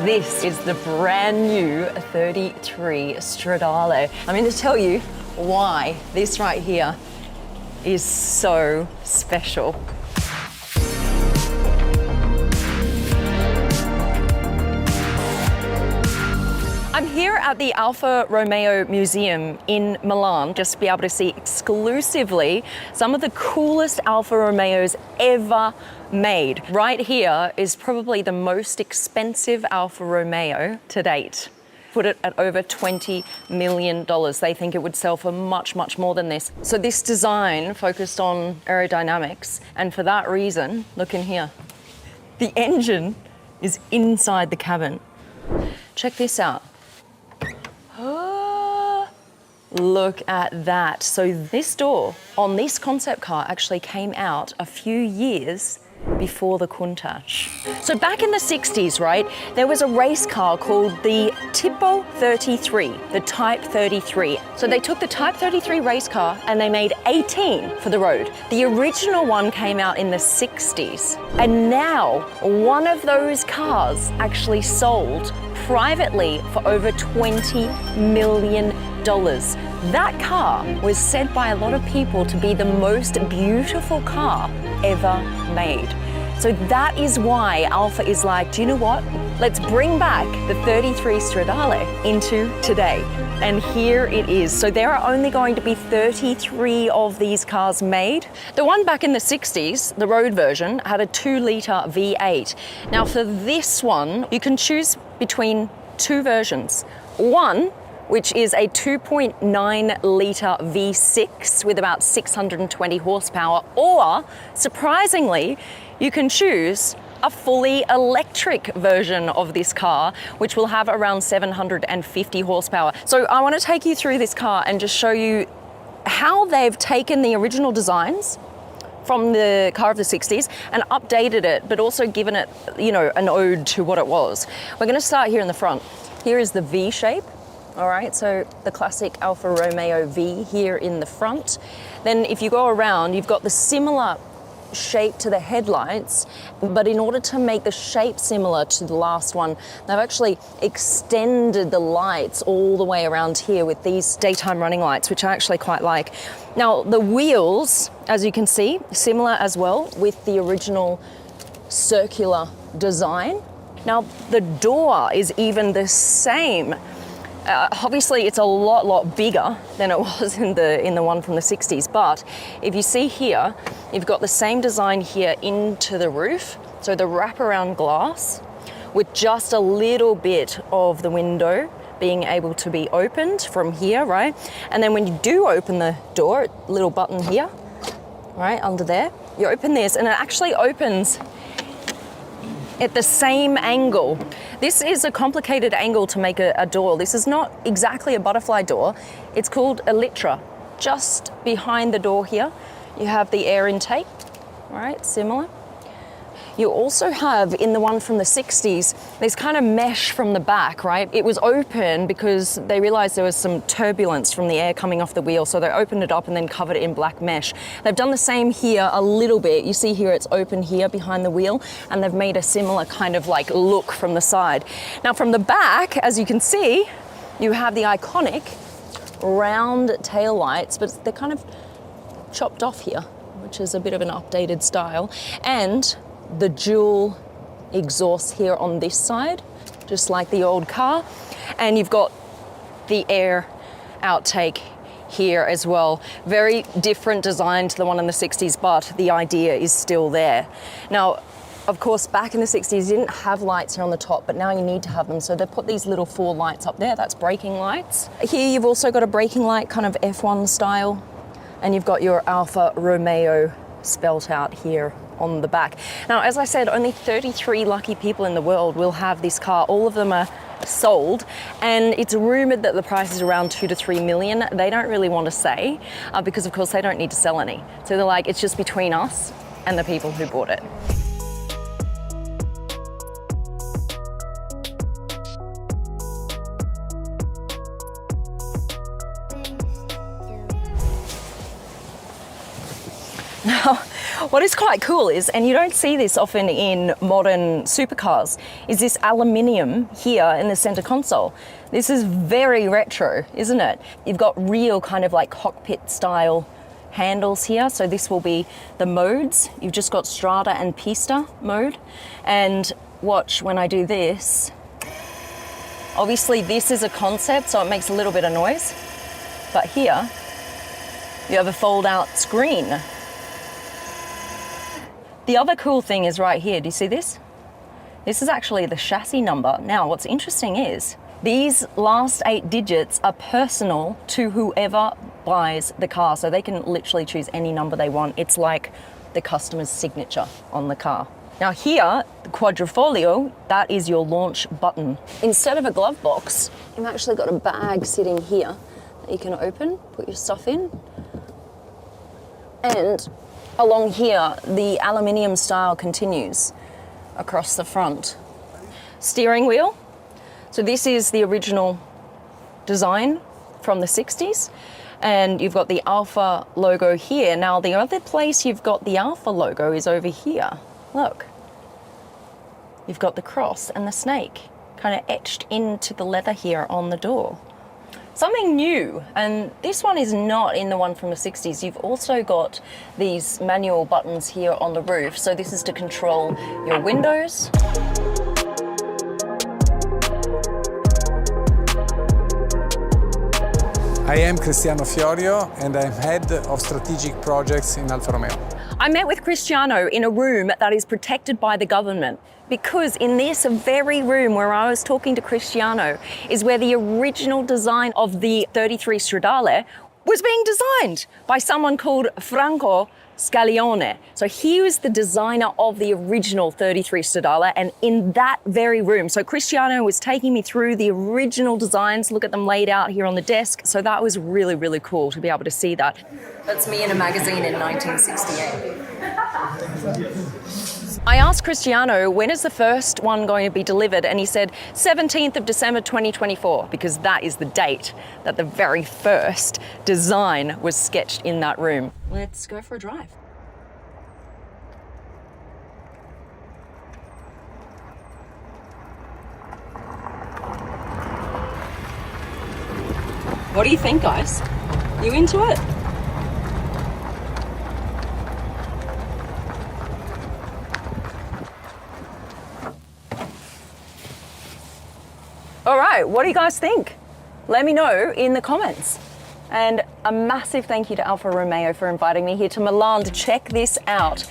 This is the brand new 33 Stradale. I'm going to tell you why this right here is so special. I'm here at the Alfa Romeo Museum in Milan just to be able to see exclusively some of the coolest Alfa Romeos ever made. Right here is probably the most expensive Alfa Romeo to date. Put it at over $20 million. They think it would sell for much, much more than this. So this design focused on aerodynamics, and for that reason, look in here. The engine is inside the cabin. Check this out. Look at that. So this door on this concept car actually came out a few years before the Countach. So back in the 60s, right, there was a race car called the Tipo 33, the Type 33. So they took the Type 33 race car and they made 18 for the road. The original one came out in the 60s. And now one of those cars actually sold privately for over $20 million. That car was said by a lot of people to be the most beautiful car ever made. So that is why Alfa is like, do you know what? Let's bring back the 33 Stradale into today. And here it is. So there are only going to be 33 of these cars made. The one back in the 60s, the road version, had a 2-litre V8. Now for this one, you can choose between two versions. One, which is a 2.9-litre V6 with about 620 horsepower, or, surprisingly, you can choose a fully electric version of this car, which will have around 750 horsepower. So I want to take you through this car and just show you how they've taken the original designs from the car of the 60s and updated it, but also given it, you know, an ode to what it was. We're going to start here in the front. Here is the V shape. All right, so the classic Alfa Romeo V here in the front. Then if you go around, you've got the similar shape to the headlights, but in order to make the shape similar to the last one, they've actually extended the lights all the way around here with these daytime running lights, which I actually quite like. Now, the wheels, as you can see, similar as well with the original circular design. Now, the door is even the same. Obviously, it's a lot bigger than it was in the one from the 60s, but if you see here, you've got the same design here into the roof, so the wraparound glass with just a little bit of the window being able to be opened from here, right? And then when you do open the door, little button here, right, under there, you open this and it actually opens at the same angle. This is a complicated angle to make a door. This is not exactly a butterfly door. It's called a litra. Just behind the door here, you have the air intake, right, similar. You also have, in the one from the 60s, this kind of mesh from the back, right? It was open because they realized there was some turbulence from the air coming off the wheel, so they opened it up and then covered it in black mesh. They've done the same here a little bit. You see here it's open here behind the wheel, and they've made a similar kind of like look from the side. Now from the back, as you can see, you have the iconic round tail lights, but they're kind of chopped off here, which is a bit of an updated style. And the dual exhaust here on this side, just like the old car. And you've got the air outtake here as well. Very different design to the one in the 60s, but the idea is still there. Now, of course, back in the 60s, you didn't have lights here on the top, but now you need to have them. So they put these little 4 lights up there. That's braking lights. Here you've also got a braking light, kind of F1 style. And you've got your Alfa Romeo spelt out here on the back. Now, as I said, only 33 lucky people in the world will have this car. All of them are sold, and it's rumored that the price is around 2 to 3 million. They don't really want to say because, of course, they don't need to sell any. So they're like, it's just between us and the people who bought it. Now, What is quite cool is, and you don't see this often in modern supercars, is this aluminium here in the center console. This is very retro, isn't it? You've got real kind of like cockpit style handles here. So this will be the modes. You've just got Strada and Pista mode. And watch when I do this. Obviously this is a concept, so it makes a little bit of noise. But here, you have a fold out screen. The other cool thing is right here. Do you see this? This is actually the chassis number. Now, what's interesting is these last 8 digits are personal to whoever buys the car. So they can literally choose any number they want. It's like the customer's signature on the car. Now here, the quadrifoglio, that is your launch button. Instead of a glove box, you've actually got a bag sitting here that you can open, put your stuff in. And along here, the aluminium style continues across the front. Steering wheel. So this is the original design from the 60s. And you've got the Alfa logo here. Now, the other place you've got the Alfa logo is over here. Look. You've got the cross and the snake kind of etched into the leather here on the door. Something new, and this one is not in the one from the 60s. You've also got these manual buttons here on the roof. So this is to control your windows. I am Cristiano Fiorio and I'm head of strategic projects in Alfa Romeo. I met with Cristiano in a room that is protected by the government, because in this very room where I was talking to Cristiano is where the original design of the 33 Stradale was being designed by someone called Franco Scaglione. So he was the designer of the original 33 Stradale, and in that very room. So Cristiano was taking me through the original designs, look at them laid out here on the desk. So that was really, really cool to be able to see that. That's me in a magazine in 1968. I asked Cristiano, when is the first one going to be delivered? And he said 17th of December 2024, because that is the date that the very first design was sketched in that room. Let's go for a drive. What do you think, guys? You into it? All right, what do you guys think? Let me know in the comments. And a massive thank you to Alfa Romeo for inviting me here to Milan to check this out.